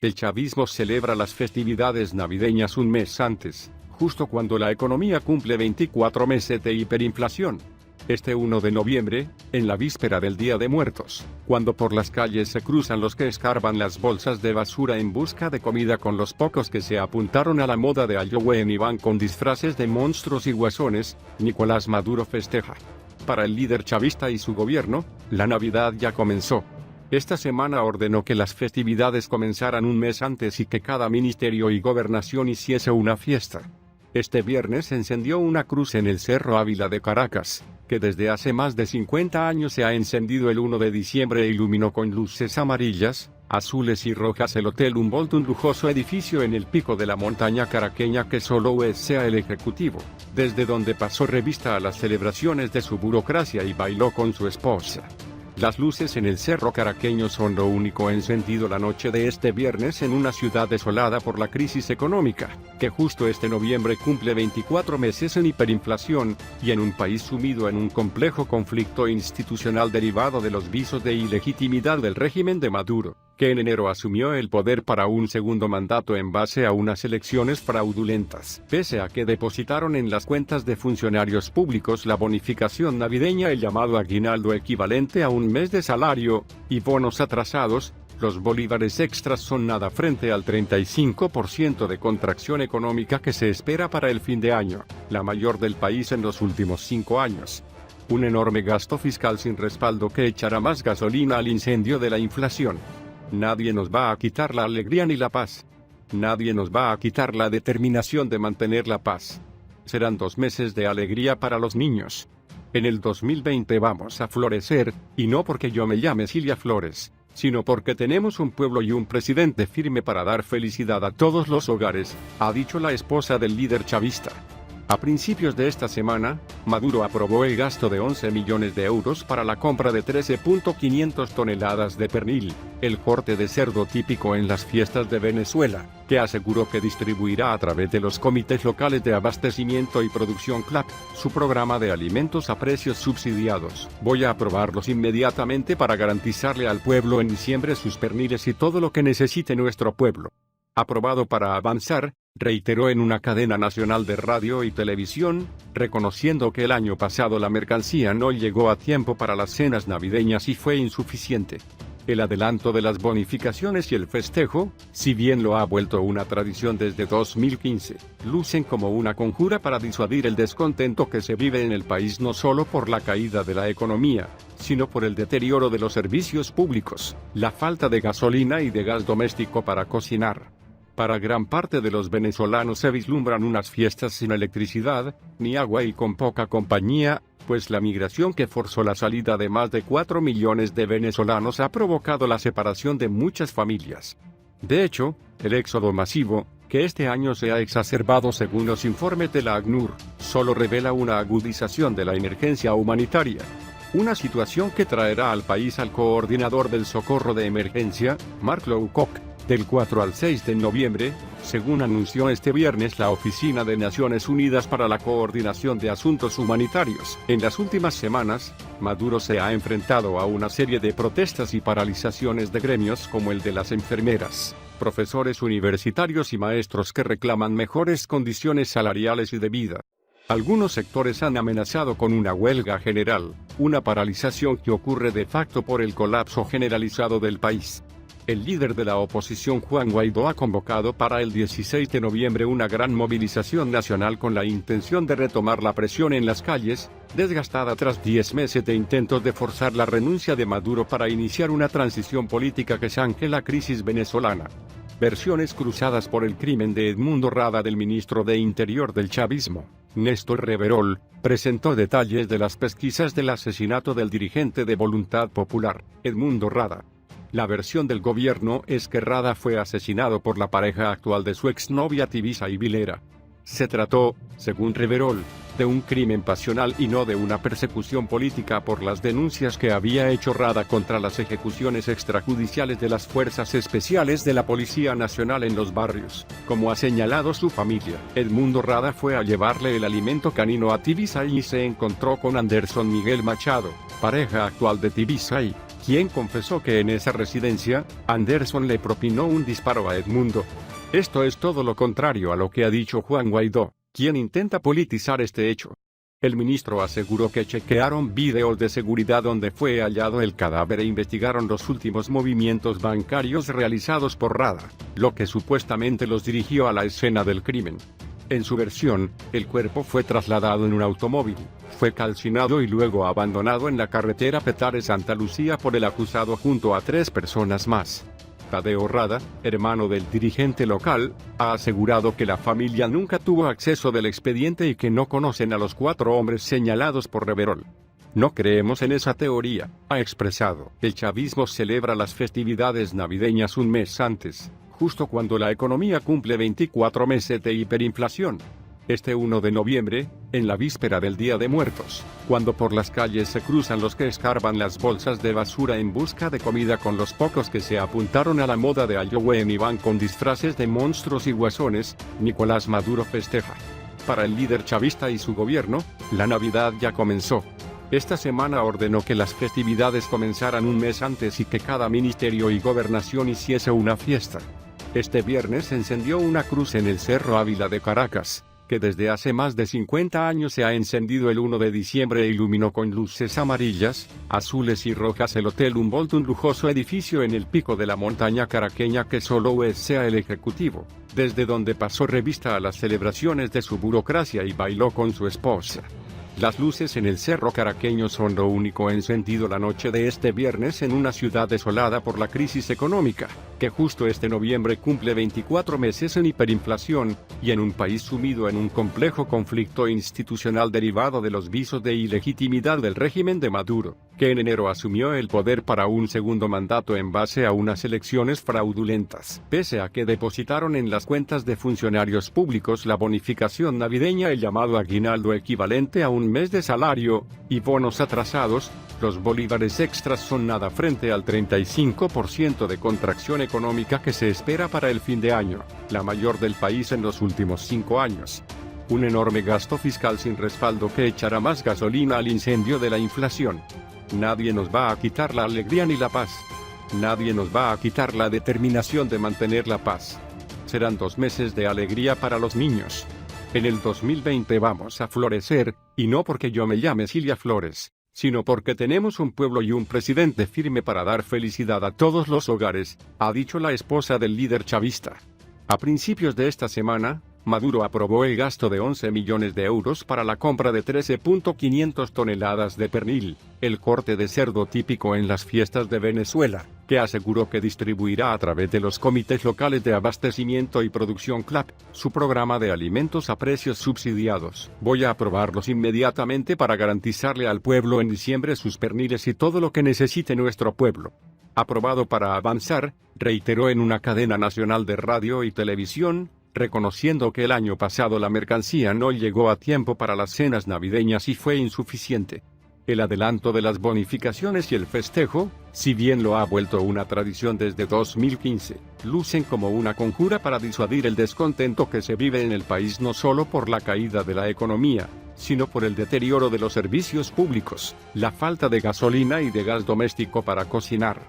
El chavismo celebra las festividades navideñas un mes antes, justo cuando la economía cumple 24 meses de hiperinflación. Este 1 de noviembre, en la víspera del Día de Muertos, cuando por las calles se cruzan los que escarban las bolsas de basura en busca de comida con los pocos que se apuntaron a la moda de Halloween y van con disfraces de monstruos y guasones, Nicolás Maduro festeja. Para el líder chavista y su gobierno, la Navidad ya comenzó. Esta semana ordenó que las festividades comenzaran un mes antes y que cada ministerio y gobernación hiciese una fiesta. Este viernes se encendió una cruz en el Cerro Ávila de Caracas, que desde hace más de 50 años se ha encendido el 1 de diciembre e iluminó con luces amarillas, azules y rojas el Hotel Humboldt, un lujoso edificio en el pico de la montaña caraqueña que solo sea el Ejecutivo, desde donde pasó revista a las celebraciones de su burocracia y bailó con su esposa. Las luces en el cerro caraqueño son lo único encendido la noche de este viernes en una ciudad desolada por la crisis económica, que justo este noviembre cumple 24 meses en hiperinflación, y en un país sumido en un complejo conflicto institucional derivado de los visos de ilegitimidad del régimen de Maduro, que en enero asumió el poder para un segundo mandato en base a unas elecciones fraudulentas. Pese a que depositaron en las cuentas de funcionarios públicos la bonificación navideña, el llamado aguinaldo equivalente a un mes de salario, y bonos atrasados, los bolívares extras son nada frente al 35% de contracción económica que se espera para el fin de año, la mayor del país en los últimos 5 años. Un enorme gasto fiscal sin respaldo que echará más gasolina al incendio de la inflación. Nadie nos va a quitar la alegría ni la paz. Nadie nos va a quitar la determinación de mantener la paz. Serán 2 meses de alegría para los niños. En el 2020 vamos a florecer, y no porque yo me llame Cilia Flores, sino porque tenemos un pueblo y un presidente firme para dar felicidad a todos los hogares, ha dicho la esposa del líder chavista. A principios de esta semana, Maduro aprobó el gasto de 11 millones de euros para la compra de 13.500 toneladas de pernil, el corte de cerdo típico en las fiestas de Venezuela, que aseguró que distribuirá a través de los comités locales de abastecimiento y producción CLAP, su programa de alimentos a precios subsidiados. Voy a aprobarlos inmediatamente para garantizarle al pueblo en diciembre sus perniles y todo lo que necesite nuestro pueblo. Aprobado para avanzar, reiteró en una cadena nacional de radio y televisión, reconociendo que el año pasado la mercancía no llegó a tiempo para las cenas navideñas y fue insuficiente. El adelanto de las bonificaciones y el festejo, si bien lo ha vuelto una tradición desde 2015, lucen como una conjura para disuadir el descontento que se vive en el país no solo por la caída de la economía, sino por el deterioro de los servicios públicos, la falta de gasolina y de gas doméstico para cocinar. Para gran parte de los venezolanos se vislumbran unas fiestas sin electricidad, ni agua y con poca compañía, pues la migración que forzó la salida de más de 4 millones de venezolanos ha provocado la separación de muchas familias. De hecho, el éxodo masivo, que este año se ha exacerbado según los informes de la ACNUR, solo revela una agudización de la emergencia humanitaria. Una situación que traerá al país al coordinador del socorro de emergencia, Mark Lowcock, del 4 al 6 de noviembre, según anunció este viernes la Oficina de Naciones Unidas para la Coordinación de Asuntos Humanitarios. En las últimas semanas, Maduro se ha enfrentado a una serie de protestas y paralizaciones de gremios como el de las enfermeras, profesores universitarios y maestros que reclaman mejores condiciones salariales y de vida. Algunos sectores han amenazado con una huelga general, una paralización que ocurre de facto por el colapso generalizado del país. El líder de la oposición Juan Guaidó ha convocado para el 16 de noviembre una gran movilización nacional con la intención de retomar la presión en las calles, desgastada tras 10 meses de intentos de forzar la renuncia de Maduro para iniciar una transición política que zanje la crisis venezolana. Versiones cruzadas por el crimen de Edmundo Rada del ministro de Interior del chavismo, Néstor Reverol, presentó detalles de las pesquisas del asesinato del dirigente de Voluntad Popular, Edmundo Rada. La versión del gobierno es que Rada fue asesinado por la pareja actual de su exnovia Tibisa y Vilera. Se trató, según Reverol, de un crimen pasional y no de una persecución política por las denuncias que había hecho Rada contra las ejecuciones extrajudiciales de las fuerzas especiales de la Policía Nacional en los barrios, como ha señalado su familia. Edmundo Rada fue a llevarle el alimento canino a Tibisay y se encontró con Anderson Miguel Machado, pareja actual de Tibisay, quien confesó que en esa residencia, Anderson le propinó un disparo a Edmundo. Esto es todo lo contrario a lo que ha dicho Juan Guaidó, quien intenta politizar este hecho. El ministro aseguró que chequearon videos de seguridad donde fue hallado el cadáver e investigaron los últimos movimientos bancarios realizados por Rada, lo que supuestamente los dirigió a la escena del crimen. En su versión, el cuerpo fue trasladado en un automóvil, fue calcinado y luego abandonado en la carretera Petare-Santa Lucía por el acusado junto a 3 personas más. Tadeo Rada, hermano del dirigente local, ha asegurado que la familia nunca tuvo acceso del expediente y que no conocen a los 4 hombres señalados por Reverol. No creemos en esa teoría, ha expresado. El chavismo celebra las festividades navideñas un mes antes, justo cuando la economía cumple 24 meses de hiperinflación. Este 1 de noviembre, en la víspera del Día de Muertos, cuando por las calles se cruzan los que escarban las bolsas de basura en busca de comida con los pocos que se apuntaron a la moda de Halloween y van con disfraces de monstruos y guasones, Nicolás Maduro festeja. Para el líder chavista y su gobierno, la Navidad ya comenzó. Esta semana ordenó que las festividades comenzaran un mes antes y que cada ministerio y gobernación hiciese una fiesta. Este viernes se encendió una cruz en el Cerro Ávila de Caracas, que desde hace más de 50 años se ha encendido el 1 de diciembre e iluminó con luces amarillas, azules y rojas el Hotel Humboldt, un lujoso edificio en el pico de la montaña caraqueña que solo sea el Ejecutivo, desde donde pasó revista a las celebraciones de su burocracia y bailó con su esposa. Las luces en el cerro caraqueño son lo único encendido la noche de este viernes en una ciudad desolada por la crisis económica, que justo este noviembre cumple 24 meses en hiperinflación, y en un país sumido en un complejo conflicto institucional derivado de los visos de ilegitimidad del régimen de Maduro, que en enero asumió el poder para un segundo mandato en base a unas elecciones fraudulentas. Pese a que depositaron en las cuentas de funcionarios públicos la bonificación navideña, el llamado aguinaldo equivalente a un mes de salario, y bonos atrasados, los bolívares extras son nada frente al 35% de contracción económica que se espera para el fin de año, la mayor del país en los últimos 5 años. Un enorme gasto fiscal sin respaldo que echará más gasolina al incendio de la inflación. Nadie nos va a quitar la alegría ni la paz. Nadie nos va a quitar la determinación de mantener la paz. Serán 2 meses de alegría para los niños. En el 2020 vamos a florecer, y no porque yo me llame Cilia Flores, sino porque tenemos un pueblo y un presidente firme para dar felicidad a todos los hogares, ha dicho la esposa del líder chavista. A principios de esta semana, Maduro aprobó el gasto de 11 millones de euros para la compra de 13.500 toneladas de pernil, el corte de cerdo típico en las fiestas de Venezuela, que aseguró que distribuirá a través de los comités locales de abastecimiento y producción CLAP, su programa de alimentos a precios subsidiados. Voy a aprobarlos inmediatamente para garantizarle al pueblo en diciembre sus perniles y todo lo que necesite nuestro pueblo. Aprobado para avanzar, reiteró en una cadena nacional de radio y televisión, reconociendo que el año pasado la mercancía no llegó a tiempo para las cenas navideñas y fue insuficiente. El adelanto de las bonificaciones y el festejo, si bien lo ha vuelto una tradición desde 2015, lucen como una conjura para disuadir el descontento que se vive en el país no solo por la caída de la economía, sino por el deterioro de los servicios públicos, la falta de gasolina y de gas doméstico para cocinar.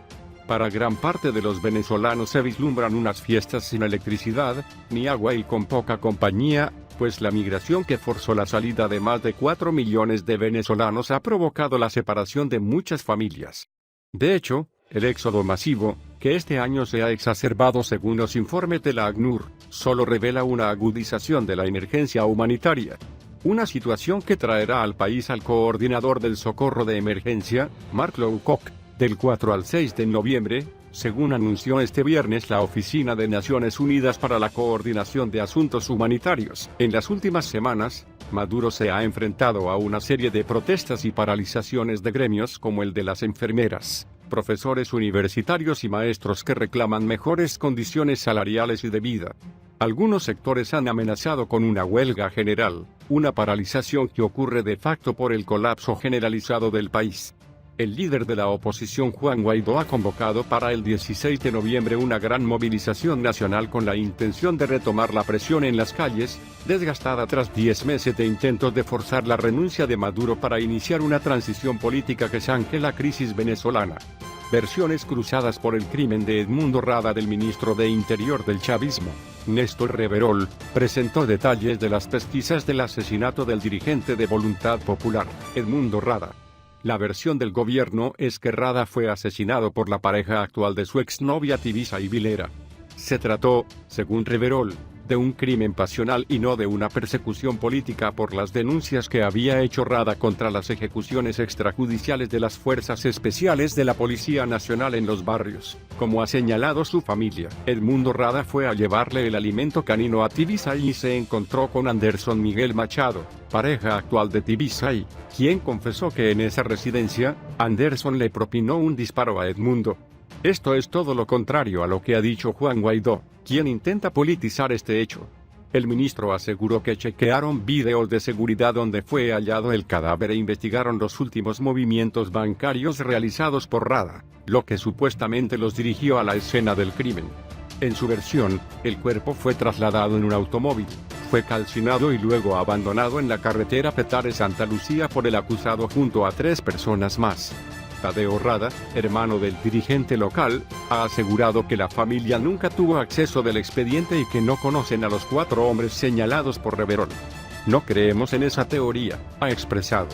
Para gran parte de los venezolanos se vislumbran unas fiestas sin electricidad, ni agua y con poca compañía, pues la migración que forzó la salida de más de 4 millones de venezolanos ha provocado la separación de muchas familias. De hecho, el éxodo masivo, que este año se ha exacerbado según los informes de la ACNUR, solo revela una agudización de la emergencia humanitaria. Una situación que traerá al país al coordinador del socorro de emergencia, Mark Lowcock, del 4 al 6 de noviembre, según anunció este viernes la Oficina de Naciones Unidas para la Coordinación de Asuntos Humanitarios. En las últimas semanas, Maduro se ha enfrentado a una serie de protestas y paralizaciones de gremios como el de las enfermeras, profesores universitarios y maestros que reclaman mejores condiciones salariales y de vida. Algunos sectores han amenazado con una huelga general, una paralización que ocurre de facto por el colapso generalizado del país. El líder de la oposición Juan Guaidó ha convocado para el 16 de noviembre una gran movilización nacional con la intención de retomar la presión en las calles, desgastada tras 10 meses de intentos de forzar la renuncia de Maduro para iniciar una transición política que zanje la crisis venezolana. Versiones cruzadas por el crimen de Edmundo Rada del ministro de Interior del chavismo, Néstor Reverol, presentó detalles de las pesquisas del asesinato del dirigente de Voluntad Popular, Edmundo Rada. La versión del gobierno es que Rada fue asesinado por la pareja actual de su exnovia Tibisa y Vilera. Se trató, según Reverol, de un crimen pasional y no de una persecución política por las denuncias que había hecho Rada contra las ejecuciones extrajudiciales de las fuerzas especiales de la Policía Nacional en los barrios, como ha señalado su familia. Edmundo Rada fue a llevarle el alimento canino a Tibisay y se encontró con Anderson Miguel Machado, pareja actual de Tibisay, quien confesó que en esa residencia, Anderson le propinó un disparo a Edmundo. Esto es todo lo contrario a lo que ha dicho Juan Guaidó, quien intenta politizar este hecho. El ministro aseguró que chequearon videos de seguridad donde fue hallado el cadáver e investigaron los últimos movimientos bancarios realizados por Rada, lo que supuestamente los dirigió a la escena del crimen. En su versión, el cuerpo fue trasladado en un automóvil, fue calcinado y luego abandonado en la carretera Petare-Santa Lucía por el acusado junto a 3 personas más. Tadeo Rada, hermano del dirigente local, ha asegurado que la familia nunca tuvo acceso del expediente y que no conocen a los 4 hombres señalados por Reverol. No creemos en esa teoría, ha expresado.